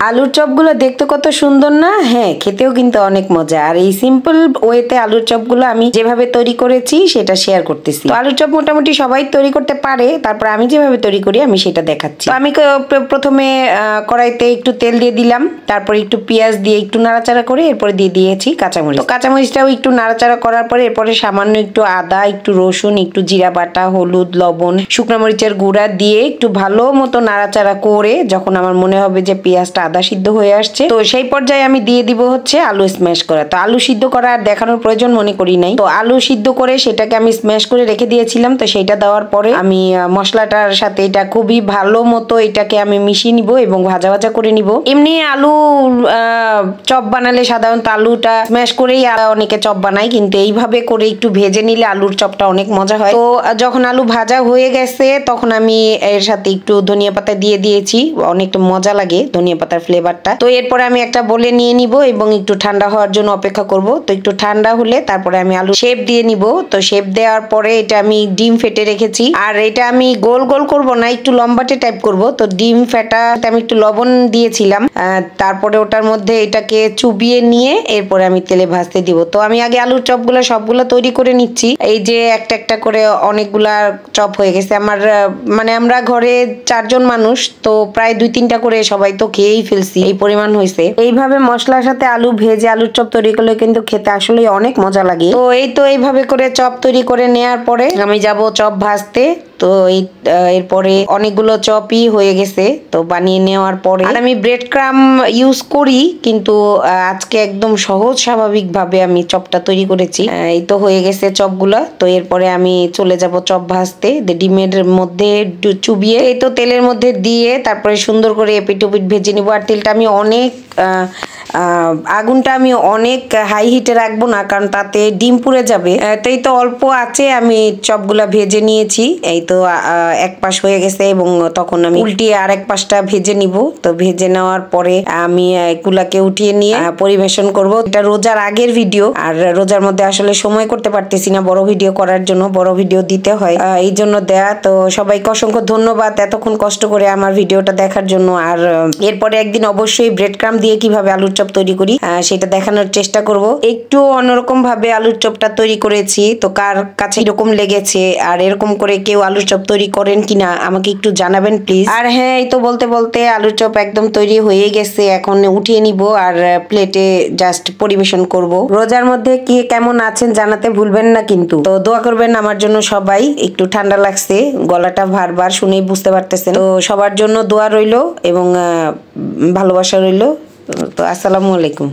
আলুর চপগুলো দেখতে কত সুন্দর না? হ্যাঁ, খেতেও কিন্তু অনেক মজা। আর এই সিম্পল ওয়েতে আলুর চপগুলো আমি যেভাবে তৈরি করেছি সেটা শেয়ার করতেছি। তো আলুর চপ মোটামুটি সবাই তৈরি করতে পারে, তারপর আমি যেভাবে তৈরি করি আমি সেটা দেখাচ্ছি। তো আমি প্রথমে কড়াইতে একটু তেল দিয়ে দিলাম, তারপর একটু পেঁয়াজ দিয়ে একটু নাড়াচাড়া করে এরপরে দিয়ে দিয়েছি কাঁচামরিচ। তো কাঁচামরিচটাও একটু নাড়াচাড়া করার পরে এরপরে সামান্য একটু আদা, একটু রসুন, একটু জিরা বাটা, হলুদ, লবণ, শুকনো মরিচের গুঁড়া দিয়ে একটু ভালো মতো নাড়াচাড়া করে যখন আমার মনে হবে যে পেঁয়াজটা আদা সিদ্ধ হয়ে আসছে, তো সেই পর্যায়ে আমি দিয়ে দিব হচ্ছে আলু স্ম্যাশ করা। তো আলু সিদ্ধ করা আর দেখানোর প্রয়োজন মনে করি নাই। তো আলু সিদ্ধ করে সেটাকে আমি স্ম্যাশ করে রেখে দিয়েছিলাম। তো সেইটা দেওয়ার পরে আমি মশলাটার সাথে এটা খুবই ভালো মতো এটাকে আমি মিশিয়ে নিব এবং ভাজা ভাজা করে নিব। এমনি আলু চপ বানালে সাধারণত আলুটা স্ম্যাশ করেই অনেকে চপ বানায়, কিন্তু এইভাবে করে একটু ভেজে নিলে আলুর চপটা অনেক মজা হয়। তো যখন আলু ভাজা হয়ে গেছে তখন আমি এর সাথে একটু ধনিয়া পাতা দিয়ে দিয়েছি, অনেকটা মজা লাগে ধনিয়া পাতার ফ্লেভারটা। তো এরপরে আমি একটা বলে নিয়ে নিব এবং একটু ঠান্ডা হওয়ার জন্য অপেক্ষা করব। তো একটু ঠান্ডা হলে তারপরে আমি আলু শেপ দিয়ে নিব। তো শেপ দেওয়ার পরে এটা আমি ডিম ফেটে রেখেছি, আর এটা আমি গোল গোল করব না, একটু লম্বাটে টাইপ করব। তো ডিম ফেটা আমি একটু লবণ দিয়েছিলাম, তারপরে ওটার মধ্যে এটাকে চুবিয়ে নিয়ে এরপরে আমি তেলে ভাজতে দিব। তো আমি আগে আলুর চপগুলো সবগুলো তৈরি করে নিচ্ছি। এই যে একটা একটা করে অনেকগুলা চপ হয়ে গেছে আমার, মানে আমরা ঘরে 4 জন মানুষ, তো প্রায় 2-3টা করে সবাই তো খেয়েই ফেলছি, এই পরিমাণ হয়েছে। এইভাবে মশলার সাথে আলু ভেজে আলুর চপ তৈরি করলে কিন্তু খেতে আসলে অনেক মজা লাগে। তো এইভাবে করে চপ তৈরি করে নেওয়ার পরে আমি যাব চপ ভাজতে। তো এরপরে অনেকগুলো চপই হয়ে গেছে তো বানিয়ে নেওয়ার পরে। আর আমি ব্রেড ক্রাম ইউজ করি, কিন্তু আজকে একদম সহজ স্বাভাবিক ভাবে আমি চপটা তৈরি করেছি। এই তো হয়ে গেছে চপগুলা। তো এরপরে আমি চলে যাব চপ ভাজতে। ডিমের মধ্যে চুবিয়ে এই তো তেলের মধ্যে দিয়ে তারপরে সুন্দর করে এপিট ওপিট ভেজে নিব। আর তেলটা আমি অনেক আগুনটা আমি অনেক হাই হিটে রাখবো না, কারণ তাতে ডিম পুড়ে যাবে। তো এই তো অল্প আছে আমি চপগুলা ভেজে নিয়েছি। এই তো এক পাশ হয়ে গেছে এবং তখন আমি উল্টিয়ে আরেক পাশটা ভেজে নিব। তো ভেজে নেওয়ার পরে আমি এগুলাকে উঠিয়ে নিয়ে পরিবেশন করব। এটা রোজার আগের ভিডিও, আর রোজার মধ্যে আসলে সময় করতে পারতেছি না বড় ভিডিও করার জন্য, বড় ভিডিও দিতে হয়, এই জন্য দেয়া। তো সবাইকে অসংখ্য ধন্যবাদ এতক্ষণ কষ্ট করে আমার ভিডিওটা দেখার জন্য। আর এরপরে একদিন অবশ্যই ব্রেড ক্রাম দিয়ে কিভাবে আলুর চপ তৈরি করি সেটা দেখানোর চেষ্টা করব। একটু অন্যরকম ভাবে আলুর চপটা তৈরি করেছি, তো কার কাছে এরকম লেগেছে আর এরকম করে কেউ আলুর চপ তৈরি করেন কিনা আমাকে একটু জানাবেন প্লিজ। আর হ্যাঁ, এই তো বলতে বলতে আলুর চপ একদম তৈরি হয়ে গেছে, এখন উঠিয়ে নিব আর প্লেটে জাস্ট পরিবেশন করব। রোজার মধ্যে কি কেমন আছেন জানাতে ভুলবেন না কিন্তু। তো দোয়া করবেন আমার জন্য সবাই। একটু ঠান্ডা লাগছে, গলাটা ভারবার শুনেই বুঝতে পারতেছেন। তো সবার জন্য দোয়া রইলো এবং ভালোবাসা রইলো। তো আসসালামু আলাইকুম।